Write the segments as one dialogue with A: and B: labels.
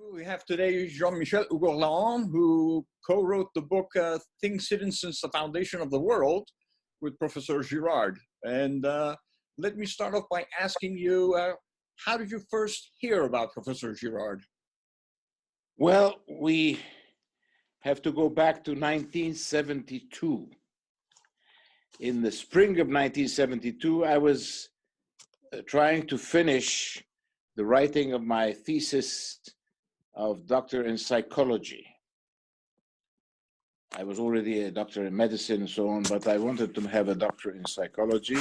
A: We have today Jean-Michel Oughourlian, who co-wrote the book Things Hidden Since the Foundation of the World with Professor Girard. And let me start off by asking you, how did you first hear about Professor Girard?
B: Well, we have to go back to 1972. In the spring of 1972, I was trying to finish the writing of my thesis of doctor in psychology. I was already a doctor in medicine and so on, but I wanted to have a doctorate in psychology.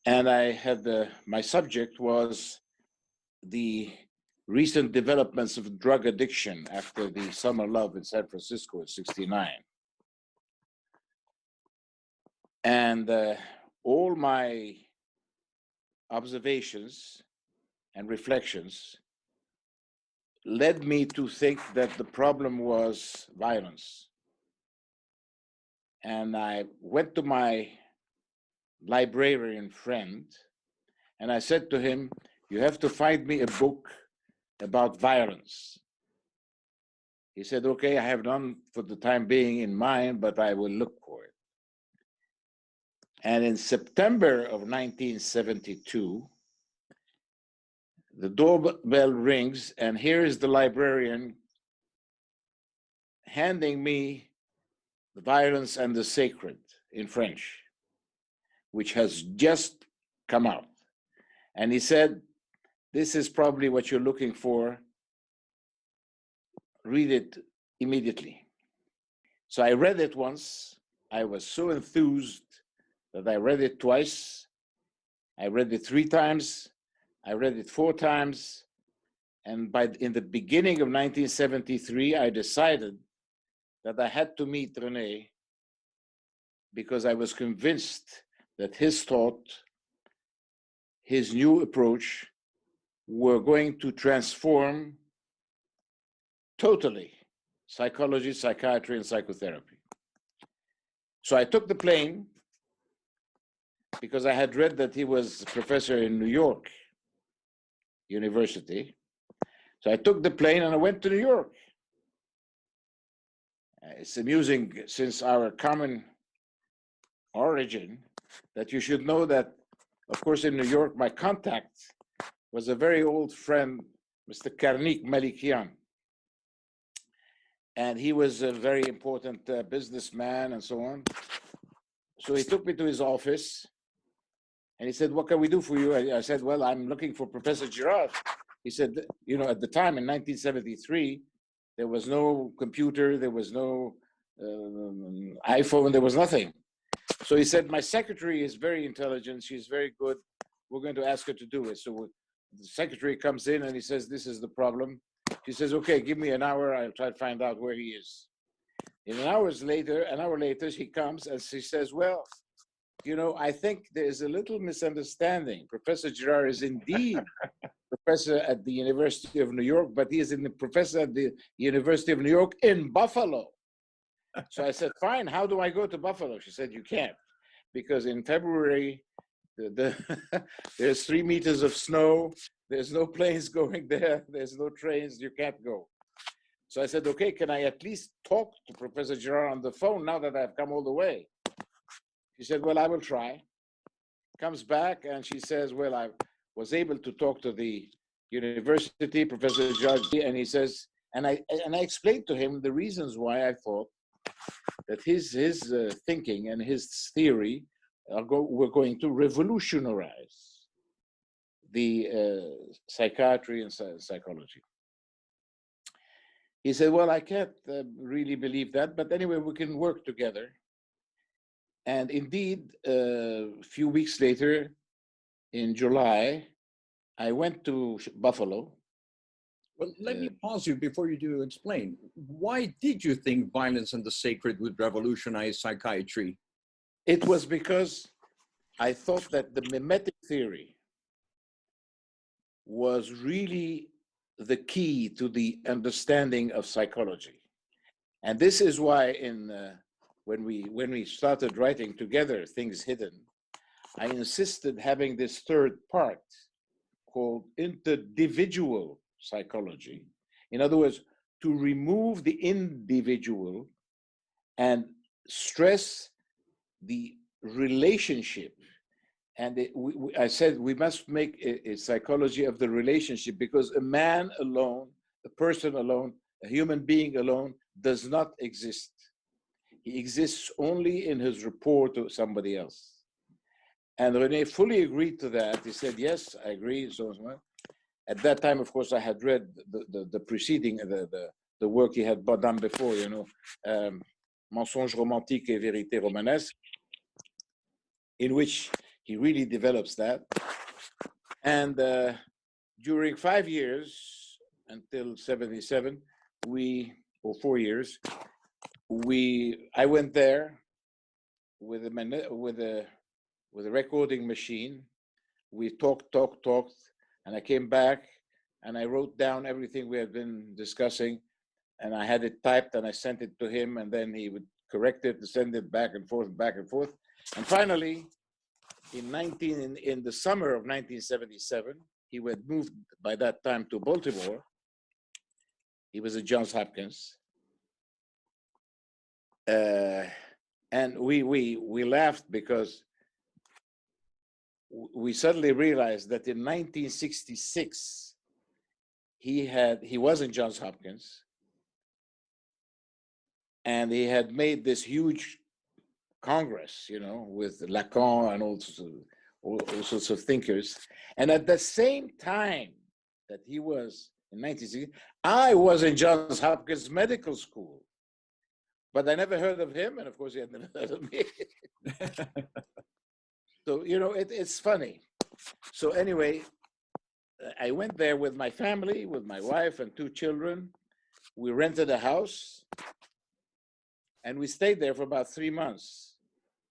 B: And I had my subject was the recent developments of drug addiction after the summer love in San Francisco in '69. And all my observations and reflections led me to think that the problem was violence. And I went to my librarian friend and I said to him, "You have to find me a book about violence." He said, "Okay, I have none for the time being in mind, but I will look for it." And in September of 1972, the doorbell rings, and here is the librarian handing me The Violence and the Sacred in French, which has just come out. And he said, "This is probably what you're looking for. Read it immediately." So I read it once. I was so enthused that I read it twice. I read it 3 times. I read it 4 times. And in the beginning of 1973, I decided that I had to meet René because I was convinced that his thought, his new approach, were going to transform totally psychology, psychiatry, and psychotherapy. So I took the plane because I had read that he was a professor in New York University. So I took the plane and I went to New York. It's amusing, since our common origin, that you should know that, of course, in New York, my contact was a very old friend, Mr. Karnik Malikian. And he was a very important businessman and so on. So he took me to his office and he said, "What can we do for you?" I said, "Well, I'm looking for Professor Girard." He said, "You know, at the time in 1973, there was no computer, there was no iPhone, there was nothing." So he said, "My secretary is very intelligent, she's very good, we're going to ask her to do it." So the secretary comes in and he says, "This is the problem." She says, "Okay, give me an hour, I'll try to find out where he is." And an hour later, she comes and she says, "Well, you know, I think there is a little misunderstanding. Professor Girard is indeed professor at the University of New York, but he is the professor at the University of New York in Buffalo." So I said, "Fine, how do I go to Buffalo?" She said, "You can't, because in February, there's 3 meters of snow, there's no planes going there, there's no trains, you can't go." So I said, "Okay, can I at least talk to Professor Girard on the phone now that I've come all the way?" She said, "Well, I will try." Comes back and she says, "Well, I was able to talk to the university, Professor Girard," and he says, and I explained to him the reasons why I thought that his thinking and his theory were going to revolutionize the psychiatry and psychology. He said, "Well, I can't really believe that, but anyway, we can work together." And indeed, a few weeks later, in July, I went to Buffalo.
A: Well, let me pause you before you do explain. Why did you think Violence and the Sacred would revolutionize psychiatry?
B: It was because I thought that the mimetic theory was really the key to the understanding of psychology. And this is why when we started writing together Things Hidden, I insisted having this third part called individual psychology, In other words, to remove the individual and stress the relationship. And I said we must make a psychology of the relationship, because a man alone, a person alone, a human being alone does not exist. He exists only in his rapport to somebody else. And René fully agreed to that. He said, yes, I agree, so on. At that time, of course, I had read the preceding, the work he had done before, you know, Mensonge romantique et vérité romanesque, in which he really develops that. And during 5 years, until 77, or 4 years, I went there with a recording machine. We talked, and I came back and I wrote down everything we had been discussing, and I had it typed and I sent it to him, and then he would correct it and send it back and forth. And finally, in the summer of 1977, he had moved by that time to Baltimore. He was at Johns Hopkins. And we laughed because we suddenly realized that in 1966, he was in Johns Hopkins, and he had made this huge Congress, you know, with Lacan and all sorts of thinkers. And at the same time that he was in 1960, I was in Johns Hopkins Medical School, but I never heard of him, and of course he had never heard of me. So, you know, it's funny. So anyway, I went there with my family, with my wife and 2 children. We rented a house, and we stayed there for about 3 months.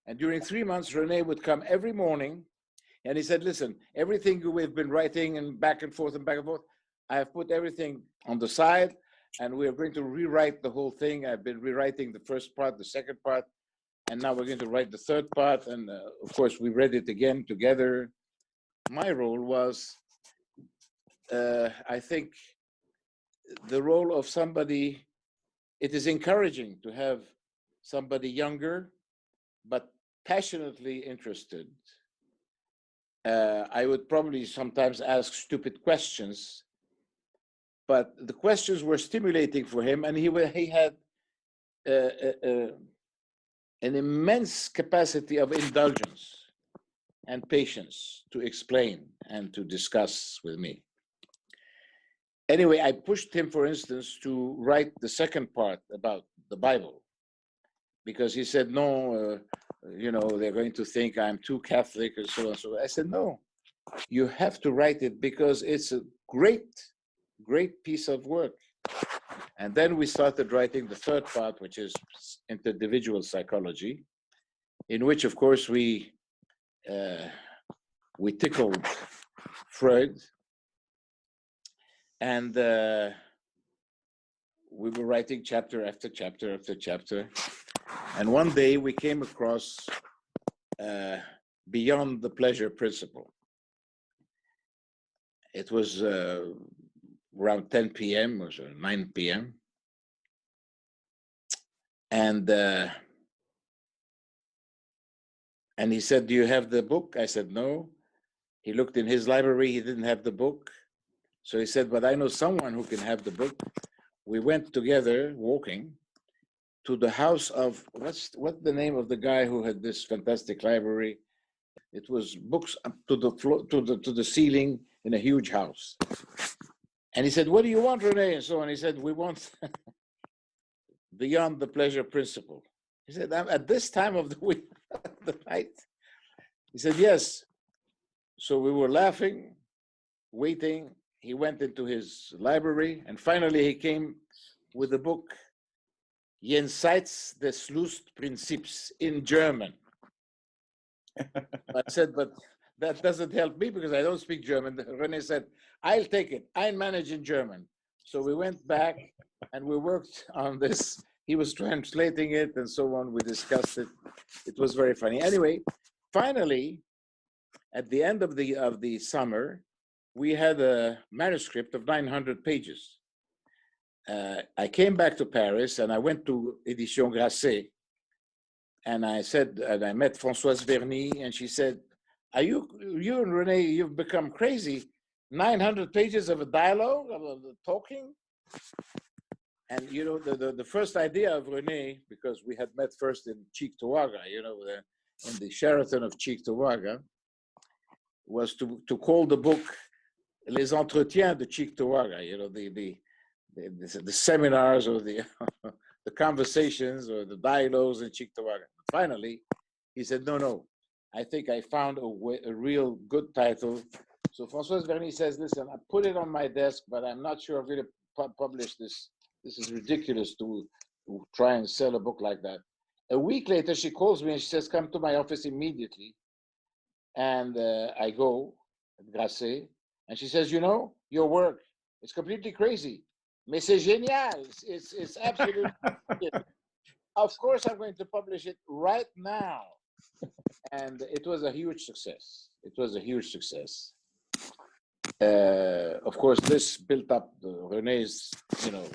B: And during 3 months, René would come every morning, and he said, listen, everything we've been writing and back and forth, I have put everything on the side, and we are going to rewrite the whole thing. I've been rewriting the first part, the second part, and now we're going to write the third part. And of course, we read it again together. My role was, I think, the role of somebody. It is encouraging to have somebody younger, but passionately interested. I would probably sometimes ask stupid questions, but the questions were stimulating for him, and he had an immense capacity of indulgence and patience to explain and to discuss with me. Anyway, I pushed him, for instance, to write the second part about the Bible, because he said, no, you know, they're going to think I'm too Catholic and so on. So I said, no, you have to write it because it's a great piece of work. And then we started writing the third part, which is individual psychology, in which, of course, we tickled Freud, and we were writing chapter after chapter after chapter. And one day we came across Beyond the Pleasure Principle. It was around 10 p.m. or so, 9 p.m. And he said, do you have the book? I said, no. He looked in his library, he didn't have the book. So he said, but I know someone who can have the book. We went together walking to the house of, what's the name of the guy who had this fantastic library? It was books up to the floor, to the ceiling in a huge house. And he said, what do you want, René? And so on. He said, we want Beyond the Pleasure Principle. He said, at this time of the week, the night? He said, yes. So we were laughing, waiting. He went into his library, and finally he came with the book, Jenseits des Lustprinzips, in German. I said, but that doesn't help me because I don't speak German. René said, I'll take it. I manage in German. So we went back and we worked on this. He was translating it and so on. We discussed it. It was very funny. Anyway, finally, at the end of the summer, we had a manuscript of 900 pages. I came back to Paris and I went to Édition Grasset, and I said, and I met Françoise Verny, and she said, "Are you and René? You've become crazy. 900 pages of a dialogue, of talking." And you know, the first idea of René, because we had met first in Cheektowaga, you know, in the Sheraton of Cheektowaga, was to call the book Les Entretiens de Cheektowaga, you know, the seminars or the the conversations or the dialogues in Cheektowaga. Finally, he said, no, I think I found a real good title. So Françoise Verny says, listen, I put it on my desk, but I'm not sure I'm going to publish this. This is ridiculous to try and sell a book like that. A week later, she calls me and she says, come to my office immediately. And I go at Grasset, and she says, you know, your work, it's completely crazy. Mais c'est génial. It's absolutely Of course, I'm going to publish it right now. And it was a huge success. It was a huge success. Of course, this built up René's, you know,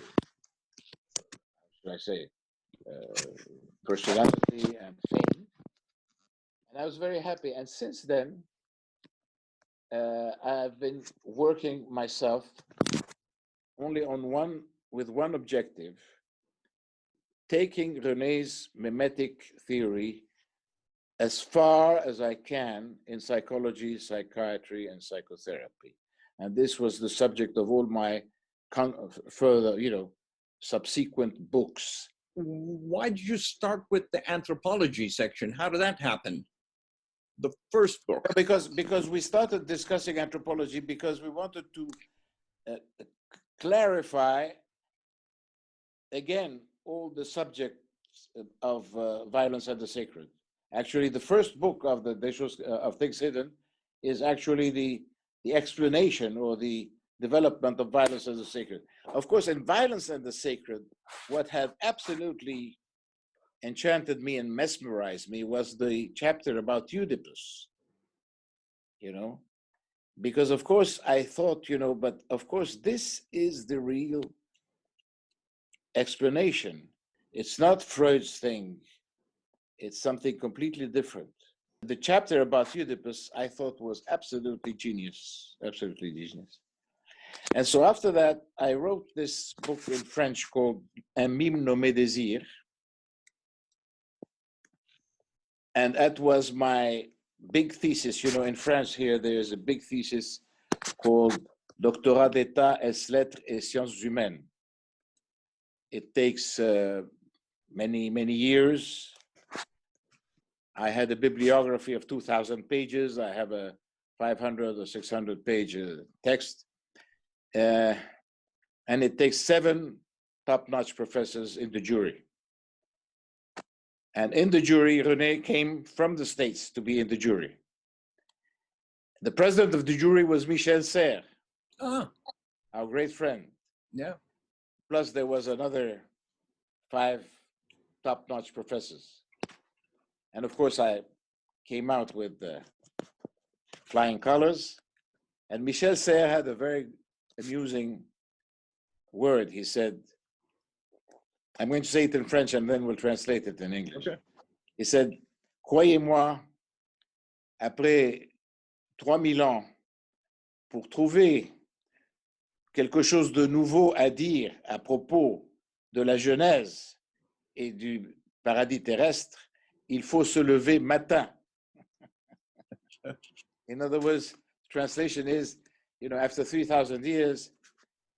B: how should I say, personality and fame. And I was very happy. And since then, I've been working myself only with one objective, taking René's mimetic theory as far as I can in psychology, psychiatry, and psychotherapy. And this was the subject of all my further, you know, subsequent books.
A: Why did you start with the anthropology section? How did that happen? The first book.
B: Because we started discussing anthropology because we wanted to clarify, again, all the subjects of violence and the sacred. Actually, the first book of the of Things Hidden is actually the explanation or the development of violence and the sacred. Of course, in Violence and the Sacred, what had absolutely enchanted me and mesmerized me was the chapter about Oedipus, you know, because of course I thought, you know, but of course this is the real explanation. It's not Freud's thing. It's something completely different. The chapter about Oedipus I thought was absolutely genius, absolutely genius. And so after that, I wrote this book in French called Un mime nommé désir. And that was my big thesis. You know, in France here, there's a big thesis called Doctorat d'État ès lettres et sciences humaines. It takes many, many years. I had a bibliography of 2,000 pages. I have a 500 or 600 page text. And it takes 7 top-notch professors in the jury. And in the jury, René came from the States to be in the jury. The president of the jury was Michel Serres, our great friend.
A: Yeah.
B: Plus, there was another 5 top-notch professors. And of course, I came out with flying colors. And Michel Serres had a very amusing word. He said, I'm going to say it in French and then we'll translate it in English. Okay. He said, croyez-moi, après 3000 ans, pour trouver quelque chose de nouveau à dire à propos de la Genèse et du paradis terrestre, il faut se lever matin. In other words, translation is, you know, after 3,000 years,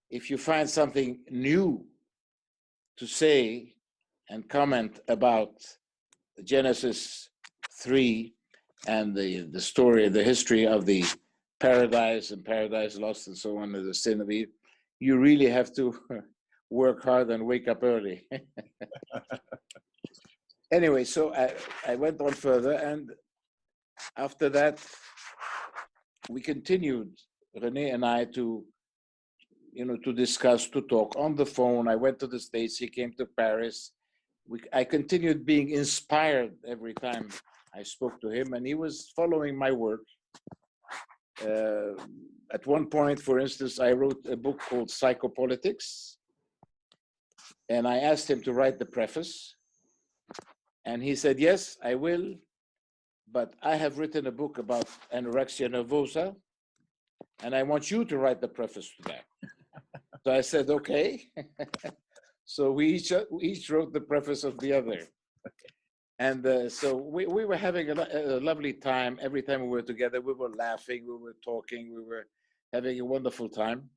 B: if you find something new to say and comment about Genesis 3 and the story, the history of the paradise and paradise lost and so on, and the sin of Eve, you really have to work hard and wake up early. Anyway, so I went on further, and after that, we continued, René and I, to discuss, to talk on the phone. I went to the States, he came to Paris. I continued being inspired every time I spoke to him, and he was following my work. At one point, for instance, I wrote a book called Psychopolitics, And I asked him to write the preface. And he said, yes, I will. But I have written a book about anorexia nervosa, and I want you to write the preface to that. So I said, okay. So we each wrote the preface of the other. And so we were having a lovely time. Every time we were together, we were laughing, we were talking, we were having a wonderful time.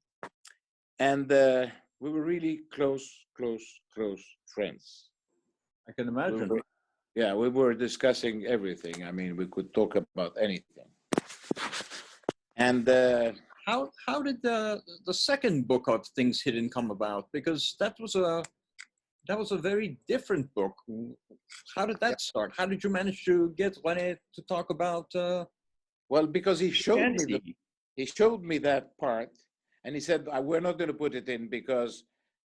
B: And we were really close friends.
A: I can imagine.
B: We were discussing everything. I mean, we could talk about anything. And
A: how did the second book of Things Hidden come about? Because that was a very different book. How did that start? How did you manage to get René to talk about?
B: Well, because he showed me that part, and he said, "We're not going to put it in because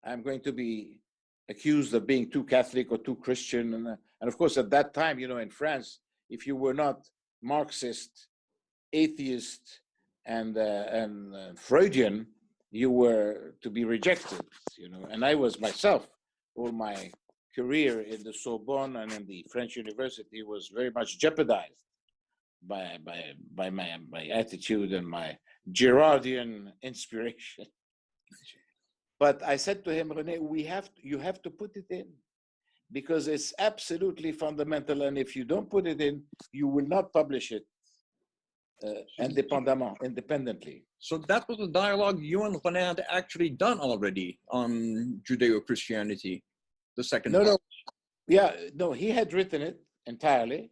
B: I'm going to be accused of being too Catholic or too Christian." And of course, at that time, you know, in France, if you were not Marxist, atheist, and Freudian, you were to be rejected. You know, and I was myself. All my career in the Sorbonne and in the French University was very much jeopardized by my attitude and my Girardian inspiration. But I said to him, René, you have to put it in because it's absolutely fundamental. And if you don't put it in, you will not publish it independently.
A: So that was a dialogue you and René had actually done already on Judeo-Christianity, the second part.
B: No. Yeah, no, he had written it entirely,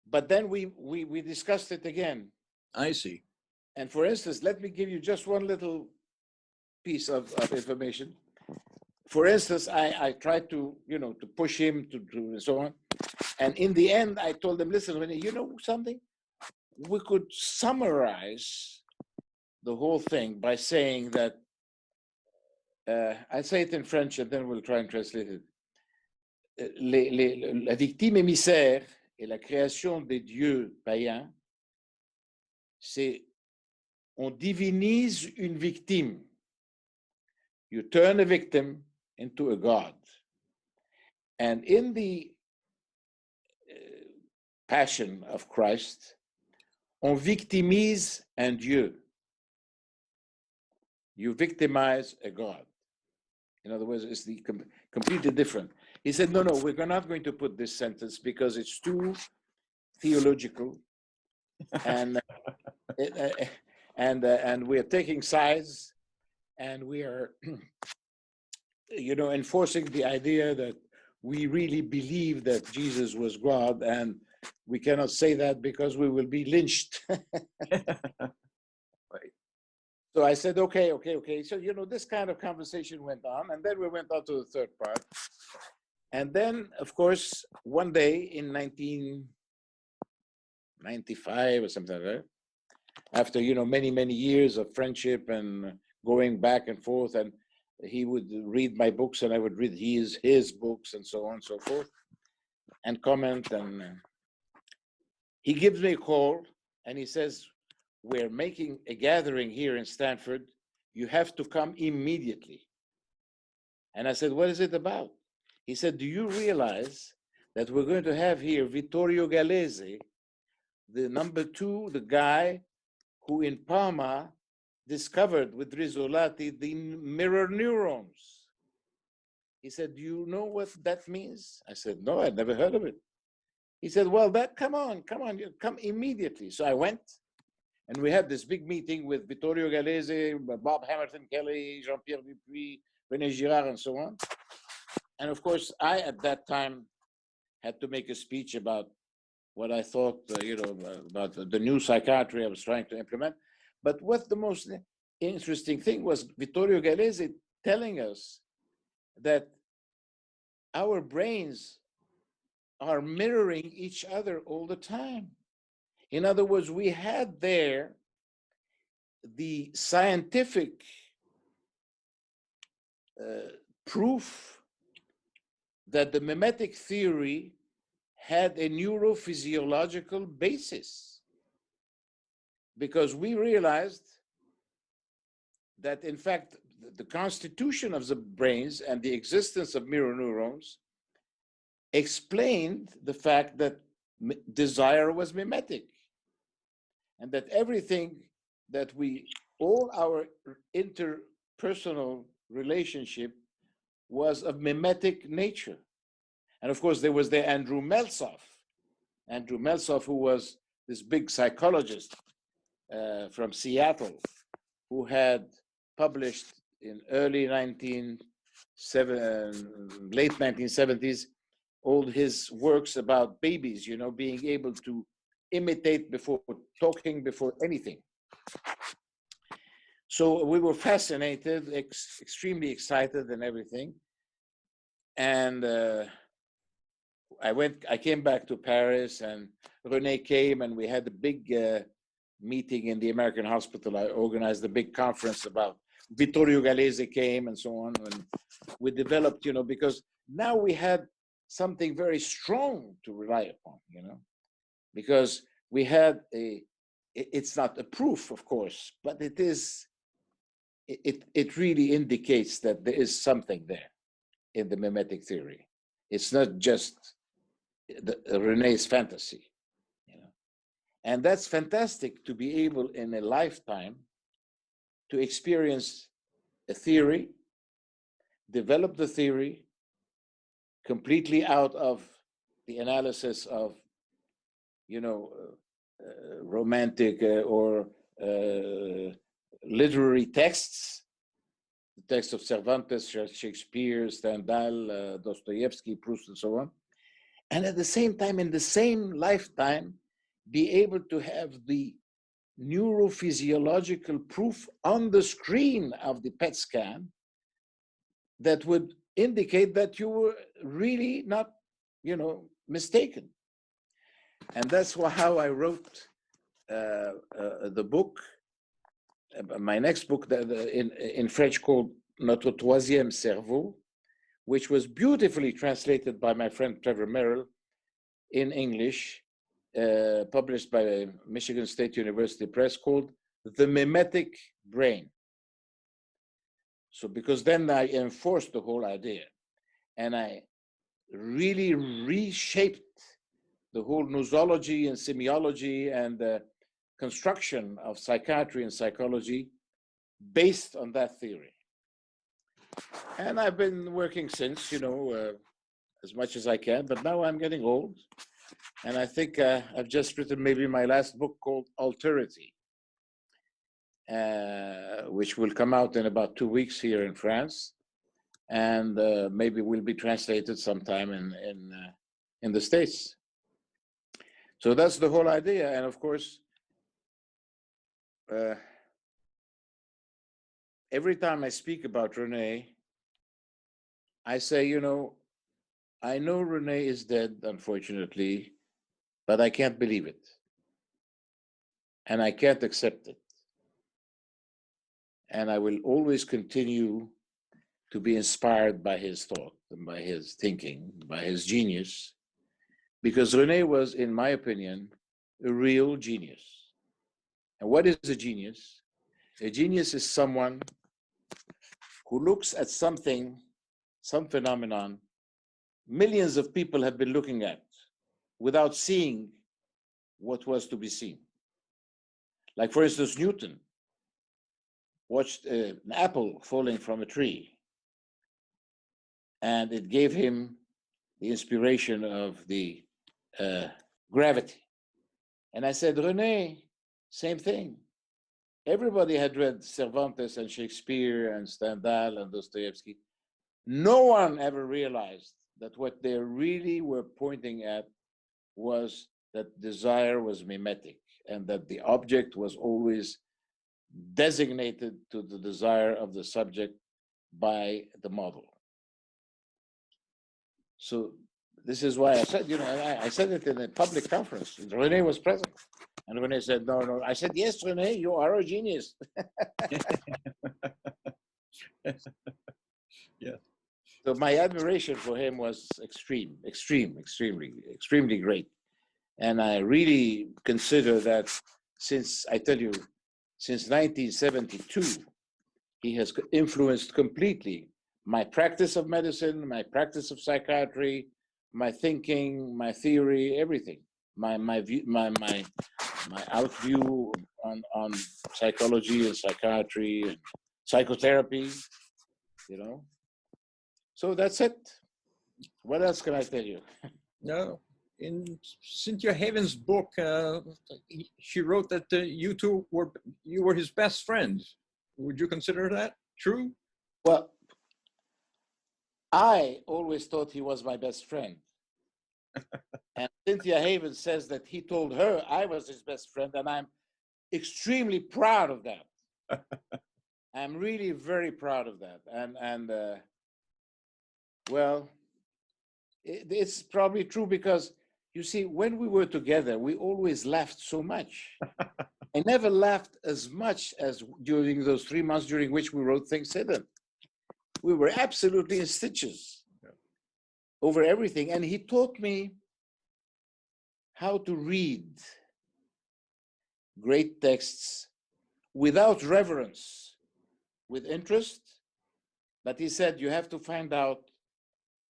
B: but then we discussed it again.
A: I see.
B: And for instance, let me give you just one little piece of information. For instance, I tried to, you know, to push him to and so on. And in the end, I told him, listen, René, you know something? We could summarize the whole thing by saying that, I say it in French and then we'll try and translate it. La victime émissaire et la création des dieux païens, c'est on divinise une victime. You turn a victim into a god. And in the Passion of Christ, on victimise un Dieu. You victimize a God. In other words, it's the completely different. He said, no, we're not going to put this sentence because it's too theological, and and we are taking sides, and we are, you know, enforcing the idea that we really believe that Jesus was God, and we cannot say that because we will be lynched.
A: Right.
B: So I said, okay. So, you know, this kind of conversation went on, and then we went on to the third part. And then, of course, one day in 1995 or something like that, after, you know, many years of friendship and going back and forth, and he would read my books and I would read his books and so on and so forth, and comment. And he gives me a call and he says, we're making a gathering here in Stanford. You have to come immediately. And I said, what is it about? He said, do you realize that we're going to have here Vittorio Gallese, the number 2, the guy who in Parma discovered with Rizzolatti the mirror neurons. He said, do you know what that means? I said, no, I'd never heard of it. He said, well, come on, you come immediately. So I went, and we had this big meeting with Vittorio Gallese, Bob Hamilton Kelly, Jean-Pierre Dupuis, René Girard, and so on. And of course, I, at that time, had to make a speech about what I thought, you know, about the new psychiatry I was trying to implement. But what the most interesting thing was Vittorio Gallese telling us that our brains are mirroring each other all the time. In other words, we had there the scientific proof that the mimetic theory had a neurophysiological basis, because we realized that, in fact, the constitution of the brains and the existence of mirror neurons explained the fact that desire was mimetic, and that everything that all our interpersonal relationship was of mimetic nature. And of course, there was the Andrew Meltzoff, who was this big psychologist from Seattle, who had published in late 1970s, all his works about babies, being able to imitate before talking, before anything. So we were fascinated, extremely excited and everything. And I came back to Paris, and René came, and we had a big meeting in the American hospital. I organized a big conference about Vittorio Gallese came and so on. And we developed, because now we had something very strong to rely upon, because we had it's not a proof, of course, but it really indicates that there is something there in the mimetic theory. It's not just René's fantasy, and that's fantastic, to be able in a lifetime to experience a theory, develop the theory completely out of the analysis of, romantic or literary texts, the texts of Cervantes, Shakespeare, Stendhal, Dostoevsky, Proust, and so on. And at the same time, in the same lifetime, be able to have the neurophysiological proof on the screen of the PET scan that would indicate that you were really not, mistaken. And that's how I wrote the book, my next book, in French, called Notre Troisième Cerveau, which was beautifully translated by my friend Trevor Merrill in English, published by Michigan State University Press, called The Mimetic Brain. So because then I enforced the whole idea, and I really reshaped the whole nosology and semiology and construction of psychiatry and psychology based on that theory. And I've been working since, as much as I can, but now I'm getting old. And I think I've just written maybe my last book, called Alterity, which will come out in about 2 weeks here in France, and maybe will be translated sometime in the States. So that's the whole idea. And of course, every time I speak about René, I say, I know René is dead, unfortunately, but I can't believe it. And I can't accept it. And I will always continue to be inspired by his thought and by his thinking, by his genius, because René was, in my opinion, a real genius. And what is a genius? A genius is someone who looks at something, some phenomenon, millions of people have been looking at without seeing what was to be seen. Like, for instance, Newton watched an apple falling from a tree, and it gave him the inspiration of the gravity. And I said, René, same thing. Everybody had read Cervantes and Shakespeare and Stendhal and Dostoevsky. No one ever realized that what they really were pointing at was that desire was mimetic, and that the object was always designated to the desire of the subject by the model. So this is why I said, I said it in a public conference. René was present. And René said, no. I said, yes, René, you are a genius.
A: Yeah.
B: So my admiration for him was extremely great. And I really consider that since 1972, he has influenced completely my practice of medicine, my practice of psychiatry, my thinking, my theory, everything. My view, my out view on psychology and psychiatry and psychotherapy, you know. So that's it. What else can I tell you?
A: No. In Cynthia Haven's book, she wrote that you were his best friend. Would you consider that true?
B: Well, I always thought he was my best friend. And Cynthia Haven says that he told her I was his best friend, and I'm extremely proud of that. I'm really very proud of that. And well, it's probably true because, you see, when we were together, we always laughed so much. I never laughed as much as during those 3 months during which we wrote Things Hidden. We were absolutely in stitches over everything. And he taught me how to read great texts without reverence, with interest. But he said, you have to find out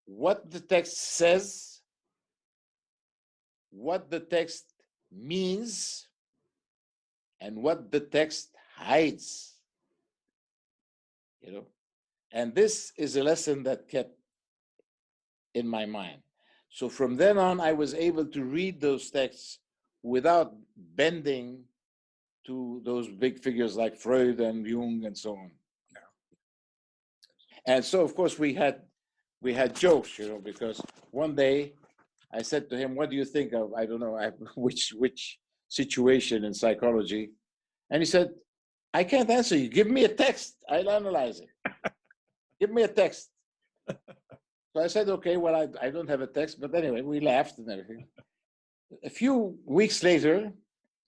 B: what the text says, what the text means, and what the text hides, you know. And this is a lesson that kept in my mind. So from then on, I was able to read those texts without bending to those big figures like Freud and Jung and so on. Yeah. And so, of course, we had jokes, you know, because one day I said to him, what do you think of, I don't know, which situation in psychology? And he said, I can't answer you. Give me a text. I'll analyze it. Give me a text. So I said, okay, well, I don't have a text, but anyway, we laughed and everything. A few weeks later,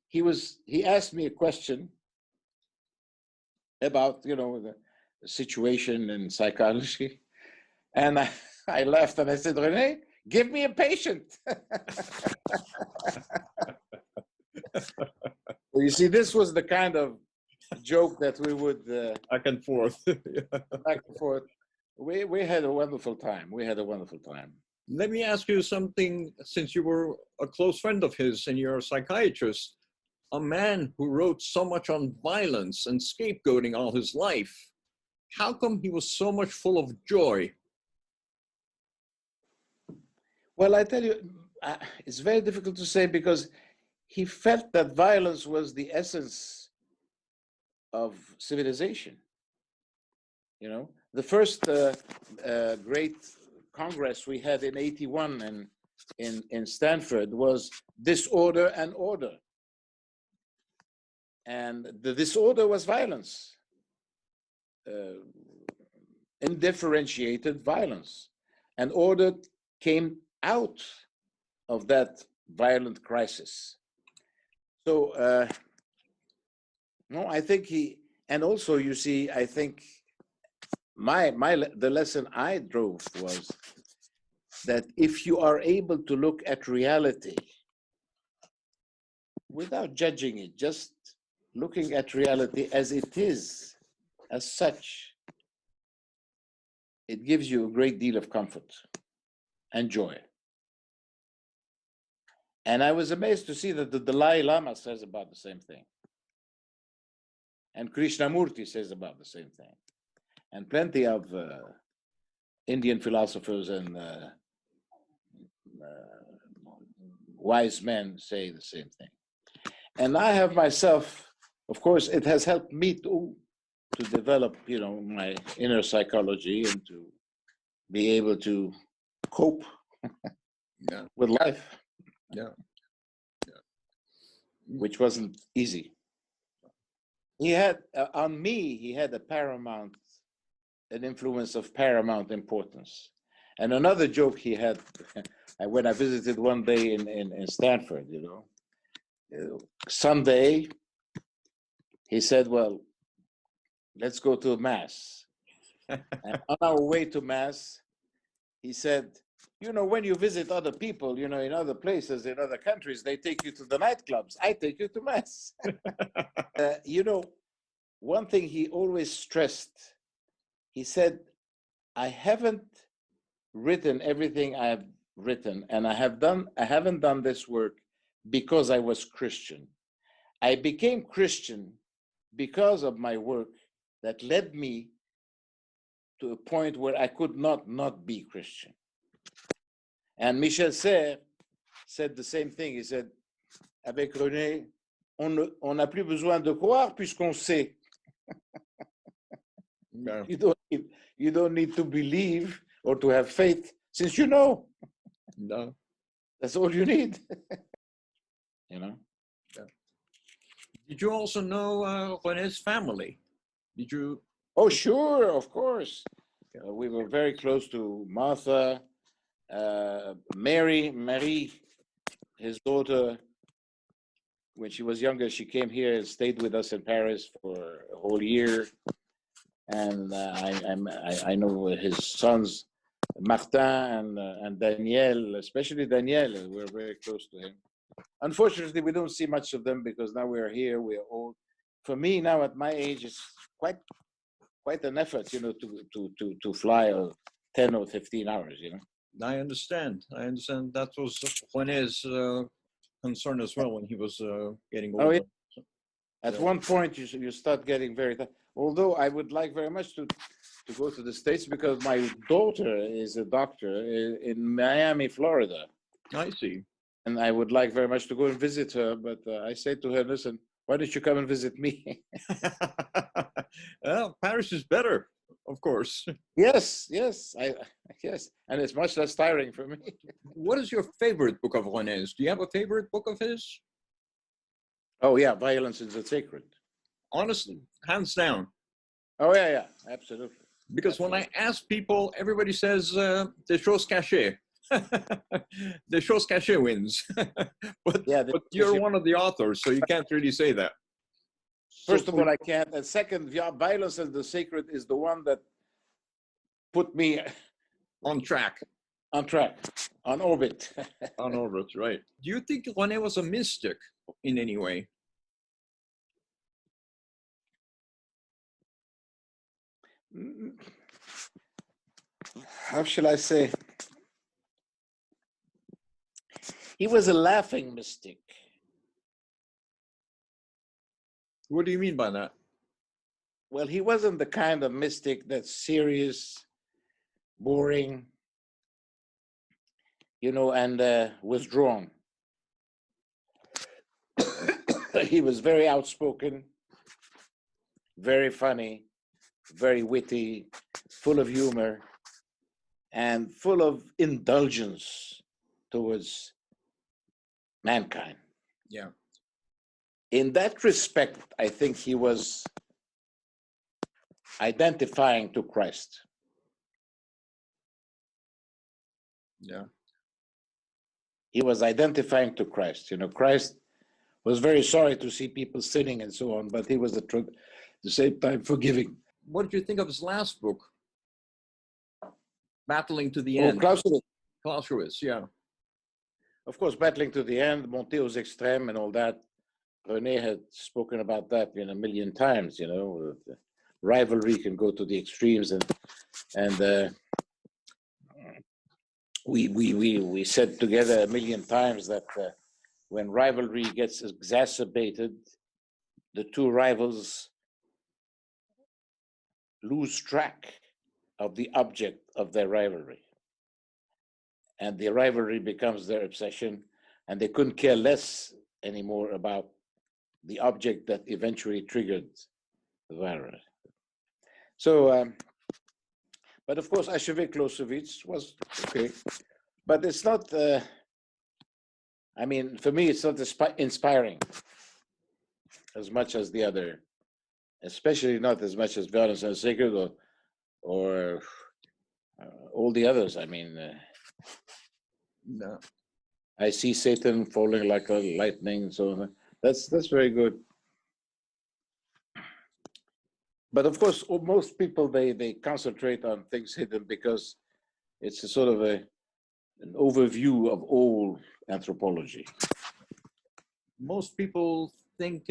B: he asked me a question about, you know, the situation in psychology. And I laughed and I said, René, give me a patient. Well, you see, this was the kind of joke that we would
A: back and forth.
B: Back and forth. We had a wonderful time. We had a wonderful time.
A: Let me ask you something, since you were a close friend of his and you're a psychiatrist, a man who wrote so much on violence and scapegoating all his life, how come he was so much full of joy?
B: Well, I tell you, it's very difficult to say because he felt that violence was the essence of civilization. You know, the first great Congress we had in '81 in Stanford was disorder and order. And the disorder was violence, undifferentiated violence. And order came out of that violent crisis. So, no, I think and also, you see, I think the lesson I drove was that if you are able to look at reality without judging it, just looking at reality as it is, as such, it gives you a great deal of comfort and joy. And I was amazed to see that the Dalai Lama says about the same thing. And Krishnamurti says about the same thing. And plenty of Indian philosophers and wise men say the same thing. And I have myself, of course, it has helped me to develop, you know, my inner psychology and to be able to cope with life.
A: Yeah.
B: Which wasn't easy. He had, on me, he had an influence of paramount importance. And another joke he had, when I visited one day in Stanford, you know, someday he said, well, let's go to Mass. And on our way to Mass, he said, you know, when you visit other people, you know, in other places, in other countries, they take you to the nightclubs. I take you to Mass. You know, one thing he always stressed, he said, I haven't written everything I have written, and I haven't done this work because I was Christian. I became Christian because of my work that led me to a point where I could not be Christian. And Michel Serres said the same thing. He said, avec René, on n'a plus besoin de croire puisqu'on sait.
A: Yeah.
B: You don't need to believe or to have faith since you know.
A: No.
B: That's all you need. You know?
A: Yeah. Did you also know René's family? Did you?
B: Oh, sure, of course.
A: Yeah.
B: We were very close to Martha, Marie, his daughter. When she was younger, she came here and stayed with us in Paris for a whole year. And I know his sons, Martin and Daniel, especially Daniel. We're very close to him. Unfortunately, we don't see much of them because now we're here, we're old. For me now at my age, it's quite an effort, you know, to fly 10 or 15 hours, you know.
A: I understand. That was René's concern as well when he was getting older.
B: Oh, yeah. At one point, you start getting very tired. Although I would like very much to go to the States because my daughter is a doctor in Miami, Florida.
A: I see.
B: And I would like very much to go and visit her, but I say to her, listen, why don't you come and visit me?
A: Well, Paris is better, of course.
B: Yes, and it's much less tiring for me.
A: What is your favorite book of René's? Do you have a favorite book of his?
B: Oh yeah, Violence is the Sacred.
A: Honestly, hands down.
B: Oh yeah, absolutely.
A: Because
B: absolutely.
A: when I ask people, everybody says des choses cachées. Des choses cachées wins. but you're one of the authors, so you can't really say that.
B: First of all, I can't. And second, Violence is the Sacred is the one that put me
A: on track.
B: On orbit.
A: On orbit, right. Do you think René was a mystic in any way?
B: How shall I say? He was a laughing mystic.
A: What do you mean by that?
B: Well, he wasn't the kind of mystic that's serious, boring, you know, and withdrawn. He was very outspoken, very funny, very witty, full of humor, and full of indulgence towards mankind.
A: Yeah.
B: In that respect, I think he was identifying to Christ.
A: Yeah.
B: He was identifying to Christ. You know, Christ was very sorry to see people sinning and so on, but he was at the same time forgiving.
A: What did you think of his last book? Battling to the End. Clausewitz, yeah.
B: Of course, Battling to the End, Monter aux Extrêmes and all that. René had spoken about that a million times, you know. Rivalry can go to the extremes, and we said together a million times that when rivalry gets exacerbated, the two rivals lose track of the object of their rivalry. And the rivalry becomes their obsession, and they couldn't care less anymore about the object that eventually triggered the rivalry. So, but of course, Achevé Clausewitz was okay. But it's not, I mean, for me, it's not inspiring as much as the other, especially not as much as Violence and Sacred or all the others. I mean,
A: no.
B: I see Satan falling like a lightning and so on. That's very good. But of course, most people, they concentrate on things hidden because it's a sort of an overview of all anthropology.
A: Most people think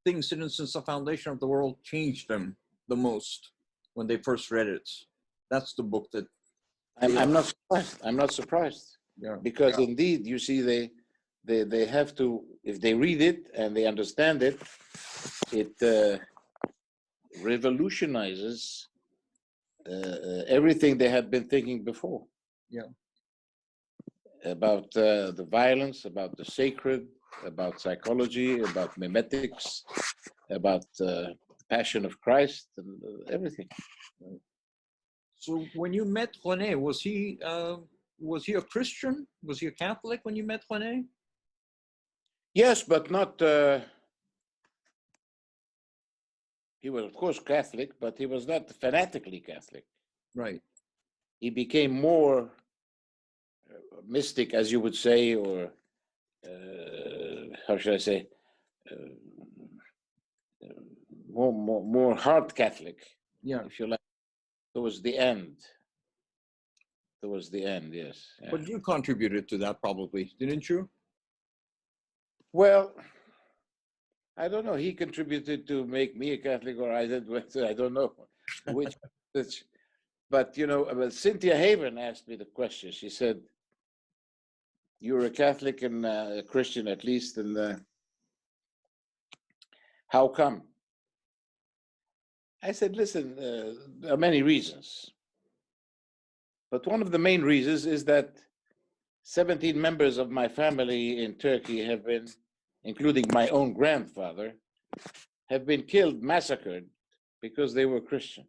A: Things Hidden Since the Foundation of the World changed them the most when they first read it? That's the book that
B: I'm not surprised. I'm not surprised.
A: yeah,
B: Because indeed, you see, they have to, if they read it and they understand it, it revolutionizes everything they had been thinking before.
A: Yeah.
B: About the violence, about the sacred, about psychology, about mimetics, about Passion of Christ, and everything.
A: So when you met René, was he a Christian? Was he a Catholic when you met René?
B: Yes, but not. He was, of course, Catholic, but he was not fanatically Catholic.
A: Right.
B: He became more mystic, as you would say, or how should I say, more hard Catholic,
A: Yeah.
B: if you like. Towards the end. Towards the end, yes. Yeah.
A: But you contributed to that probably, didn't you?
B: Well, I don't know. He contributed to make me a Catholic, or I did. I don't know which. But you know, Cynthia Haven asked me the question. She said, "You're a Catholic and a Christian, at least, and how come?" I said, "Listen, there are many reasons, but one of the main reasons is that 17 members of my family in Turkey have been, including my own grandfather, have been killed, massacred, because they were Christian."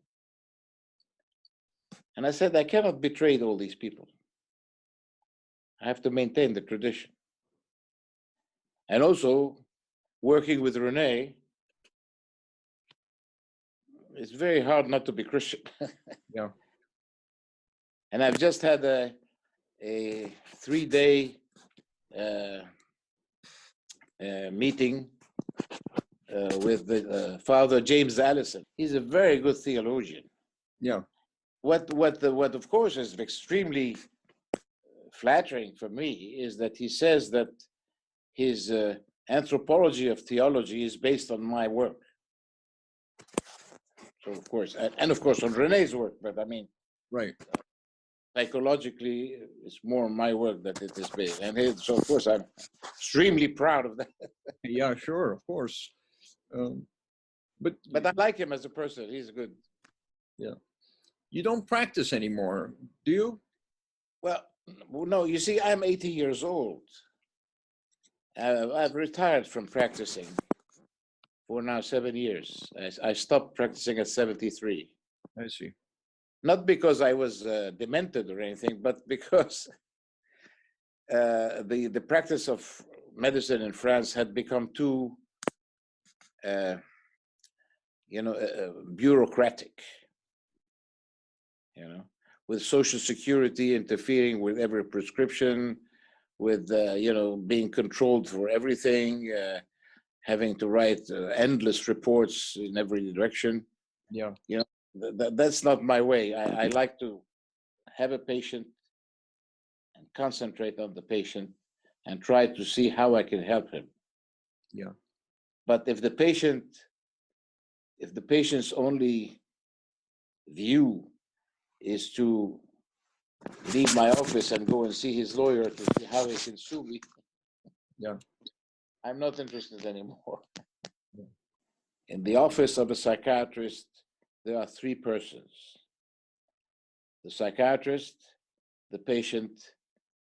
B: And I said, I cannot betray all these people. I have to maintain the tradition. And also, working with René, it's very hard not to be Christian.
A: Yeah.
B: And I've just had a 3-day meeting with the Father James Allison. He's a very good theologian.
A: Yeah.
B: What of course is extremely flattering for me is that he says that his anthropology of theology is based on my work. So of course, and of course on René's work, but I mean,
A: right.
B: Psychologically, it's more my work that it is based. And so of course, I'm extremely proud of that.
A: Yeah, sure, of course. But
B: I like him as a person. He's good.
A: Yeah. You don't practice anymore, do you?
B: Well, no, you see, I'm 80 years old. I've retired from practicing for now 7 years. I stopped practicing at 73.
A: I see.
B: Not because I was demented or anything, but because the practice of medicine in France had become too, bureaucratic. You know, with Social Security interfering with every prescription, with being controlled for everything, having to write endless reports in every direction.
A: Yeah.
B: You know, that's not my way. I like to have a patient and concentrate on the patient and try to see how I can help him.
A: Yeah.
B: But if the patient's only view is to leave my office and go and see his lawyer to see how he can sue me,
A: yeah,
B: I'm not interested anymore.
A: Yeah.
B: In the office of a psychiatrist, there are 3 persons: the psychiatrist, the patient,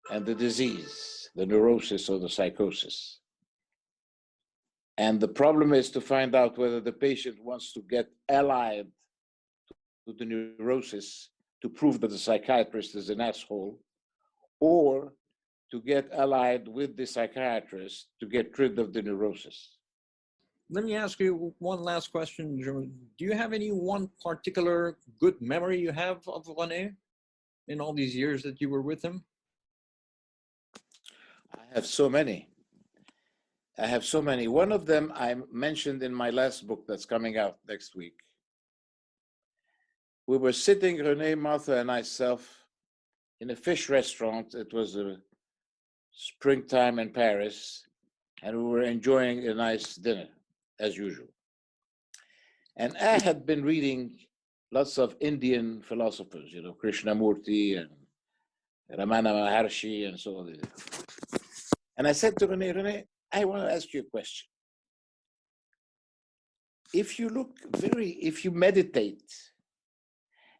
B: and the disease, the neurosis or the psychosis. And the problem is to find out whether the patient wants to get allied to the neurosis to prove that the psychiatrist is an asshole, or to get allied with the psychiatrist to get rid of the neurosis.
A: Let me ask you one last question, Jean. Do you have any one particular good memory you have of René in all these years that you were with him?
B: I have so many. One of them I mentioned in my last book that's coming out next week. We were sitting, René, Martha, and myself, in a fish restaurant. It was a springtime in Paris, and we were enjoying a nice dinner. as usual. And I had been reading lots of Indian philosophers, you know, Krishnamurti and Ramana Maharshi and so on. And I said to René, I want to ask you a question. If you meditate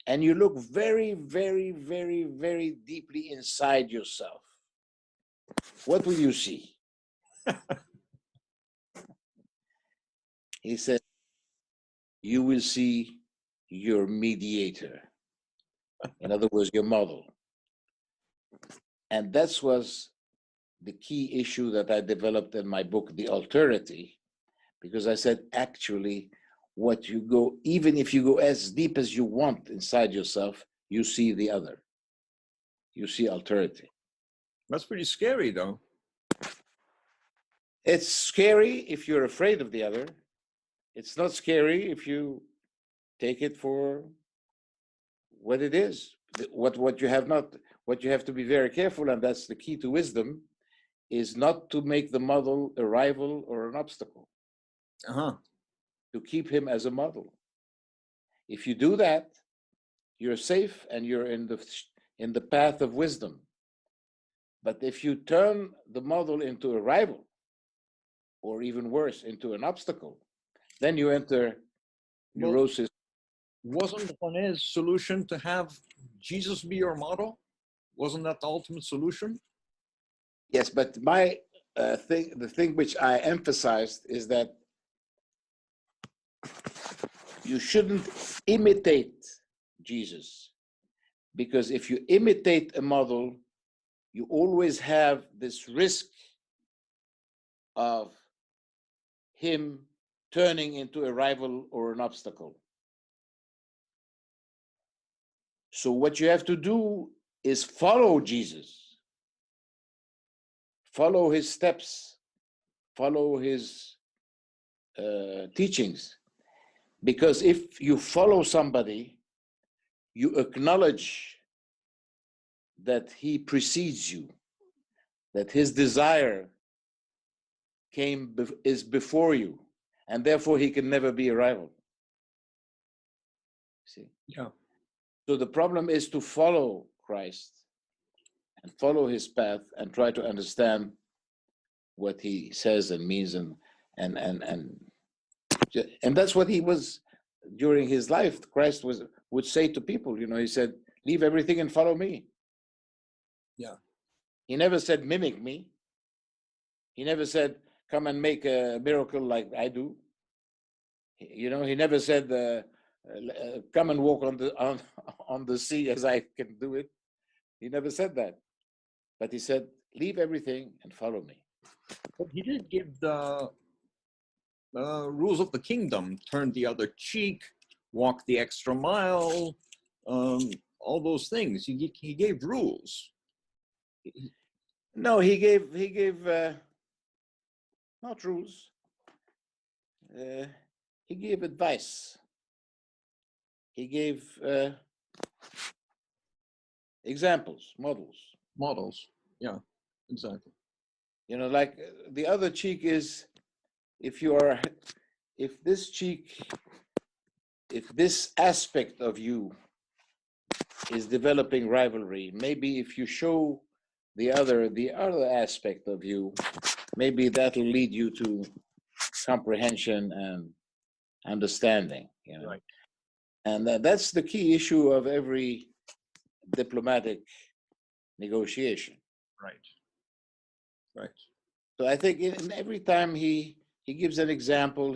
B: and you look very, very, very, very deeply inside yourself, what will you see? He said, you will see your mediator. In other words, your model. And that was the key issue that I developed in my book, The Alterity, because I said, actually, even if you go as deep as you want inside yourself, you see the other. You see alterity.
A: That's pretty scary, though.
B: It's scary if you're afraid of the other. It's not scary if you take it for what it is. What you have to be very careful, and that's the key to wisdom, is not to make the model a rival or an obstacle. To keep him as a model. If you do that, you're safe and you're in the path of wisdom. But if you turn the model into a rival, or even worse, into an obstacle, then you enter neurosis.
A: Wasn't René's solution to have Jesus be your model? Wasn't that the ultimate solution?
B: Yes, but the thing which I emphasized is that you shouldn't imitate Jesus, because if you imitate a model, you always have this risk of him turning into a rival or an obstacle. So what you have to do is follow Jesus, follow his steps, follow his teachings. Because if you follow somebody, you acknowledge that he precedes you, that his desire is before you, and therefore he can never be a rival. See?
A: Yeah.
B: So the problem is to follow Christ and follow his path and try to understand what he says and means, and that's what he was during his life. Christ would say to people, you know, he said, leave everything and follow me.
A: Yeah.
B: He never said, mimic me. He never said, come and make a miracle like I do. You know, he never said, come and walk on the sea as I can do it. He never said that. But he said, leave everything and follow me.
A: But he did give the rules of the kingdom: turn the other cheek, walk the extra mile, all those things. He gave rules.
B: No, he gave not rules. He gave advice. He gave examples, models.
A: Models. Yeah, exactly.
B: You know, like the other cheek is, if this aspect of you is developing rivalry, maybe if you show the other aspect of you, maybe that'll lead you to comprehension and understanding, you know. Right. And that's the key issue of every diplomatic negotiation.
A: Right. Right.
B: So I think in every time he gives an example,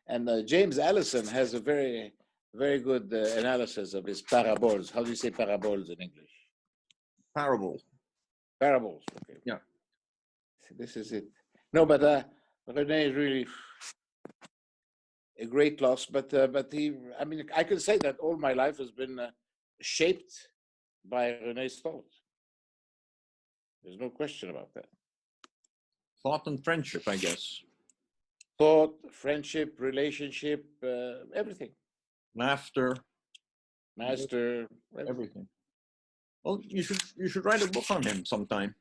B: and James Allison has a very, very good analysis of his parables. How do you say parables in English?
A: Parable.
B: Parables. Okay.
A: Yeah.
B: This is it. No, but René is really a great loss. But he, I mean, I can say that all my life has been shaped by René's thought. There's no question about that.
A: Thought and friendship, I guess.
B: Thought, friendship, relationship, everything.
A: Laughter.
B: Master.
A: Everything. Well, you should write a book on him sometime.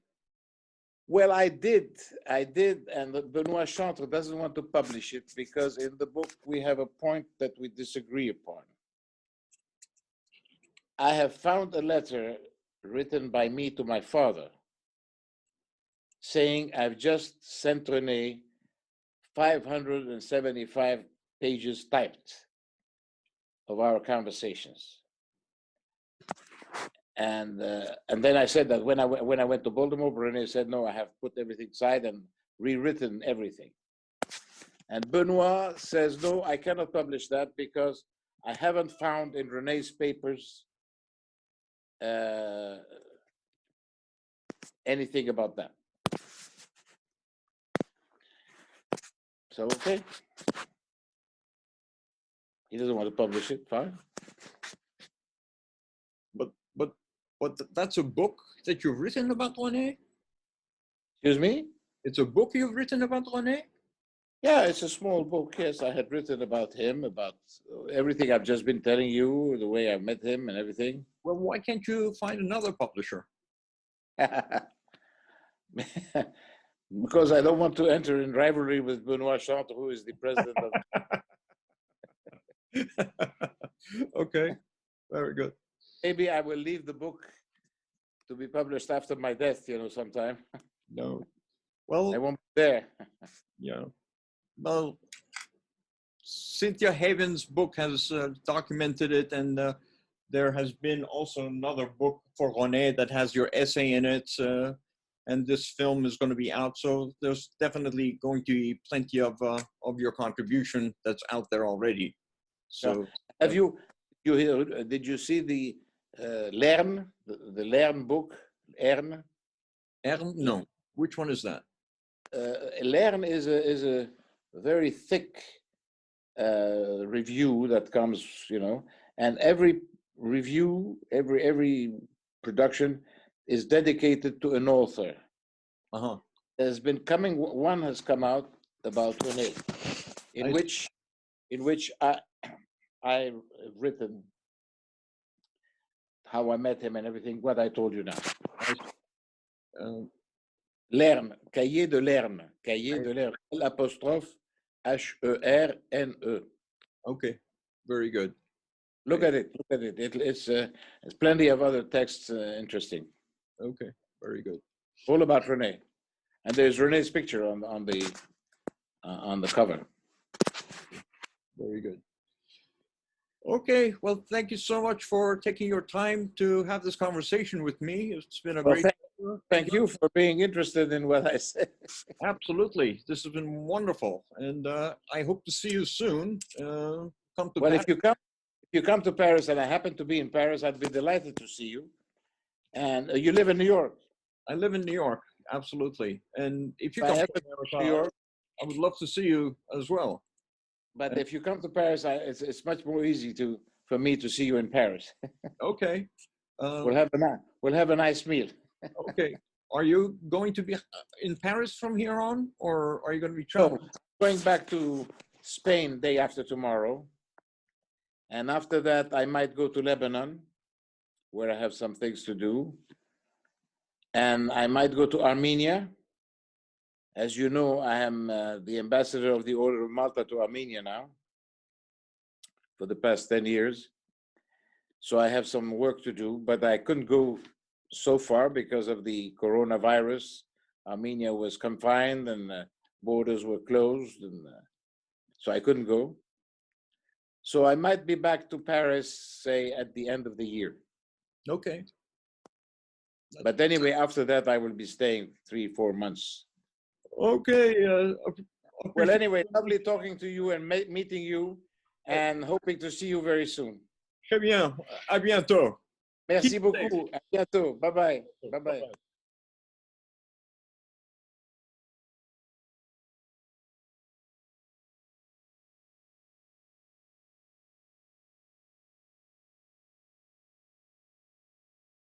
B: Well, I did, and Benoit Chantre doesn't want to publish it because in the book we have a point that we disagree upon. I have found a letter written by me to my father saying I've just sent René 575 pages typed of our conversations. And then I said that when I went to Baltimore, René said, no, I have put everything aside and rewritten everything. And Benoit says, no, I cannot publish that because I haven't found in René's papers anything about that. So, okay. He doesn't want to publish it, fine.
A: But that's a book that you've written about René?
B: Excuse me?
A: It's a book you've written about René?
B: Yeah, it's a small book. Yes, I had written about him, about everything I've just been telling you, the way I met him and everything.
A: Well, why can't you find another publisher?
B: Because I don't want to enter in rivalry with Benoit Chantre, who is the president of...
A: Okay, very good.
B: Maybe I will leave the book to be published after my death, you know, sometime.
A: No. Well,
B: I won't be there.
A: Yeah. Well, Cynthia Haven's book has documented it, and there has been also another book for René that has your essay in it, and this film is going to be out. So there's definitely going to be plenty of your contribution that's out there already. So,
B: have did you see the Lern, the Lern book? Lern?
A: No. Which one is that?
B: Lern is a very thick review that comes, you know, and every review, every production is dedicated to an author.
A: Uh-huh.
B: There's been one has come out about René, in which I've written how I met him and everything, what I told you now. Lern, cahier de Lern, l'apostrophe H-E-R-N-E.
A: Okay, very good.
B: Look at it. It's plenty of other texts interesting.
A: Okay, very good.
B: All about René, and there's René's picture on the cover.
A: Very good. Okay, well, thank you so much for taking your time to have this conversation with me. It's been a great.
B: Thank you for being interested in what I said.
A: Absolutely, this has been wonderful, and I hope to see you soon.
B: If you come to Paris, and I happen to be in Paris, I'd be delighted to see you. And you live in New York.
A: I live in New York, absolutely. And if you come to
B: New York,
A: I would love to see you as well.
B: But if you come to Paris, it's much more easy for me to see you in Paris.
A: Okay.
B: We'll have a nice meal.
A: Okay. Are you going to be in Paris from here on, or are you going to be traveling?
B: No, going back to Spain day after tomorrow. And after that, I might go to Lebanon, where I have some things to do. And I might go to Armenia. As you know, I am the ambassador of the Order of Malta to Armenia now for the past 10 years. So I have some work to do, but I couldn't go so far because of the coronavirus. Armenia was confined and borders were closed, and so I couldn't go. So I might be back to Paris, say, at the end of the year.
A: Okay.
B: But anyway, after that, I will be staying 3-4 months.
A: Okay.
B: Well, anyway, lovely talking to you and meeting you, and hoping to see you very soon.
A: Très bien. À bientôt.
B: Merci beaucoup. À bientôt. Bye-bye. Bye-bye.